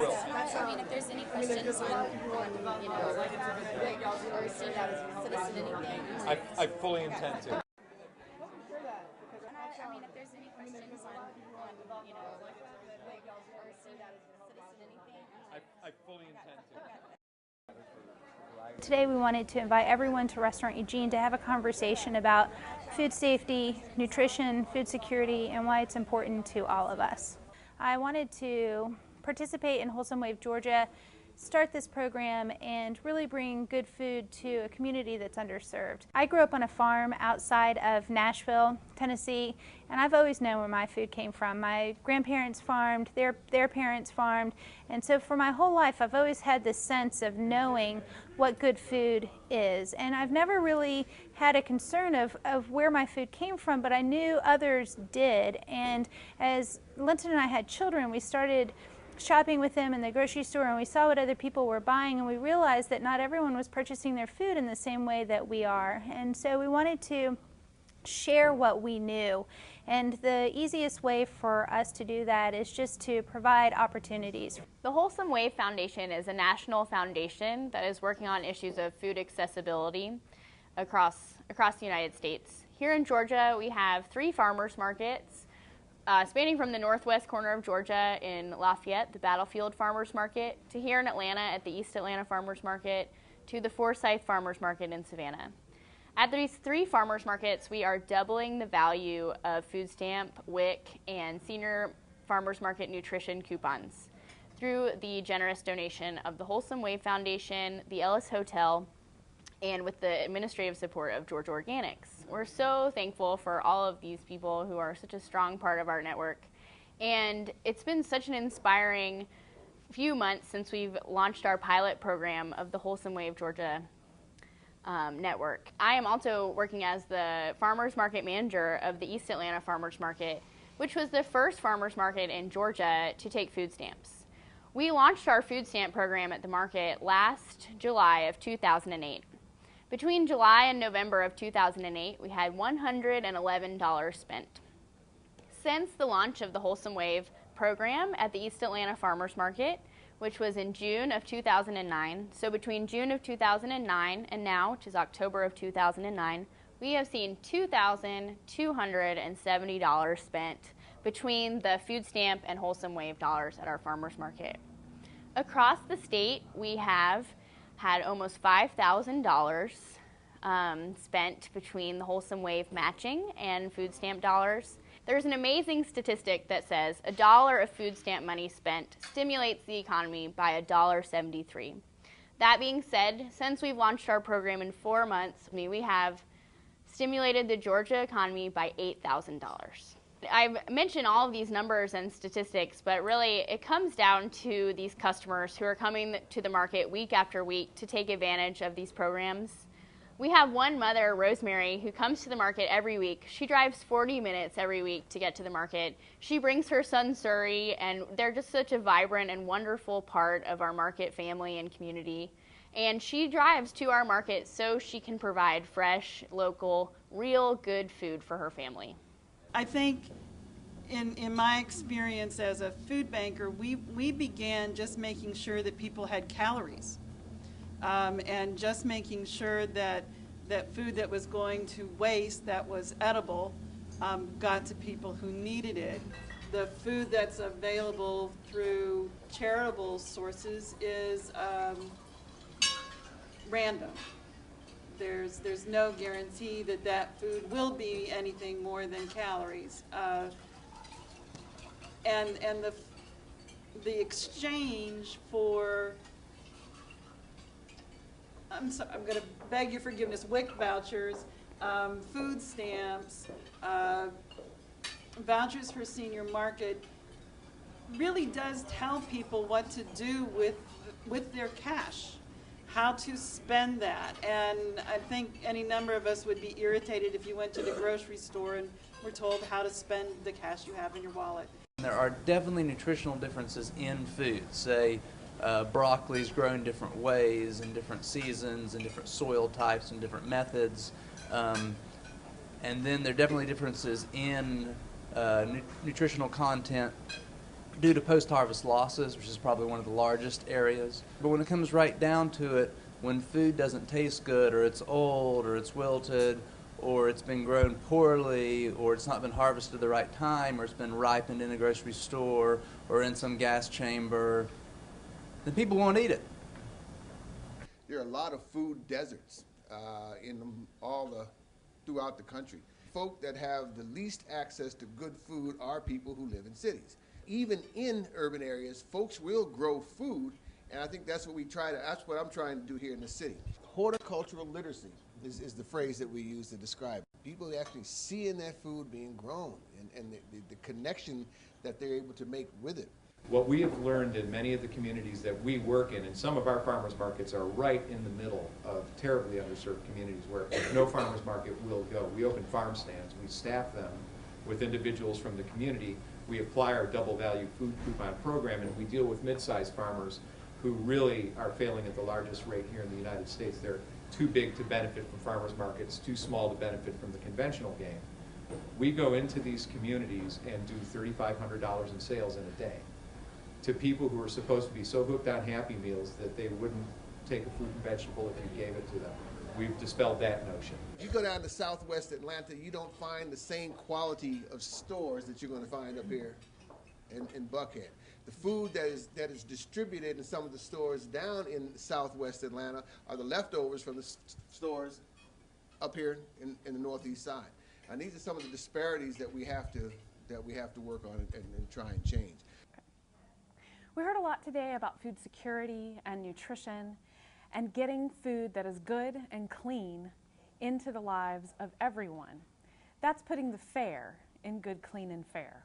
will. I mean, if there's any questions on you know, or see that citizen anything. I fully intend to. I mean, if there's any questions on you know, or see that citizen anything. I fully intend to. Today we wanted to invite everyone to Restaurant Eugene to have a conversation about food safety, nutrition, food security, and why it's important to all of us. I wanted to participate in Wholesome Wave Georgia, start this program, and really bring good food to a community that's underserved. I grew up on a farm outside of Nashville, Tennessee, and I've always known where my food came from. My grandparents farmed, their parents farmed, and so for my whole life I've always had this sense of knowing what good food is. And I've never really had a concern of where my food came from, but I knew others did. And as Linton and I had children, we started shopping with them in the grocery store, and we saw what other people were buying, and we realized that not everyone was purchasing their food in the same way that we are. And so we wanted to share what we knew, and the easiest way for us to do that is just to provide opportunities. The Wholesome Wave Foundation is a national foundation that is working on issues of food accessibility across the United States. Here in Georgia, we have 3 farmers markets spanning from the northwest corner of Georgia in Lafayette, the Battlefield Farmers Market, to here in Atlanta at the East Atlanta Farmers Market, to the Forsyth Farmers Market in Savannah. At these 3 farmers markets, we are doubling the value of food stamp, WIC, and senior farmers market nutrition coupons through the generous donation of the Wholesome Wave Foundation, the Ellis Hotel, and with the administrative support of Georgia Organics. We're so thankful for all of these people who are such a strong part of our network. And it's been such an inspiring few months since we've launched our pilot program of the Wholesome Wave Georgia network. I am also working as the Farmers Market Manager of the East Atlanta Farmers Market, which was the first farmers market in Georgia to take food stamps. We launched our food stamp program at the market last July of 2008. Between July and November of 2008, we had $111 spent. Since the launch of the Wholesome Wave program at the East Atlanta Farmers Market, which was in June of 2009, so between June of 2009 and now, which is October of 2009, we have seen $2,270 spent between the food stamp and Wholesome Wave dollars at our farmers market. Across the state, we have had almost $5,000 spent between the Wholesome Wave matching and food stamp dollars. There's an amazing statistic that says $1 of food stamp money spent stimulates the economy by $1.73. That being said, since we've launched our program in 4 months, we have stimulated the Georgia economy by $8,000. I've mentioned all of these numbers and statistics, but really it comes down to these customers who are coming to the market week after week to take advantage of these programs. We have one mother, Rosemary, who comes to the market every week. She drives 40 minutes every week to get to the market. She brings her son, Surrey, and they're just such a vibrant and wonderful part of our market family and community. And she drives to our market so she can provide fresh, local, real good food for her family. I think in my experience as a food banker, we began just making sure that people had calories and just making sure that food that was going to waste, that was edible, got to people who needed it. The food that's available through charitable sources is random. There's no guarantee that food will be anything more than calories, and the exchange for I'm going to beg your forgiveness, WIC vouchers, food stamps, vouchers for senior market really does tell people what to do with their cash. How to spend that. And I think any number of us would be irritated if you went to the grocery store and were told how to spend the cash you have in your wallet. There are definitely nutritional differences in food. Say broccoli is grown different ways in different seasons and different soil types and different methods. And then there are definitely differences in nutritional content due to post-harvest losses, which is probably one of the largest areas. But when it comes right down to it, when food doesn't taste good, or it's old, or it's wilted, or it's been grown poorly, or it's not been harvested at the right time, or it's been ripened in a grocery store or in some gas chamber, then people won't eat it. There are a lot of food deserts throughout the country. Folk that have the least access to good food are people who live in cities. Even in urban areas, folks will grow food, and I think that's what I'm trying to do here in the city. Horticultural literacy is the phrase that we use to describe it. People actually seeing that food being grown and the connection that they're able to make with it. What we have learned in many of the communities that we work in, and some of our farmers markets are right in the middle of terribly underserved communities where no farmers market will go. We open farm stands, we staff them with individuals from the community, we apply our double value food coupon program, and we deal with mid-sized farmers who really are failing at the largest rate here in the United States. They're too big to benefit from farmers markets, too small to benefit from the conventional game. We go into these communities and do $3,500 in sales in a day to people who are supposed to be so hooked on Happy Meals that they wouldn't take a fruit and vegetable if you gave it to them. We've dispelled that notion. If you go down to Southwest Atlanta, you don't find the same quality of stores that you're going to find up here in Buckhead. The food that is distributed in some of the stores down in Southwest Atlanta are the leftovers from the stores up here in the Northeast side. And these are some of the disparities that we have to work on and try and change. We heard a lot today about food security and nutrition and getting food that is good and clean into the lives of everyone. That's putting the fair in good, clean, and fair.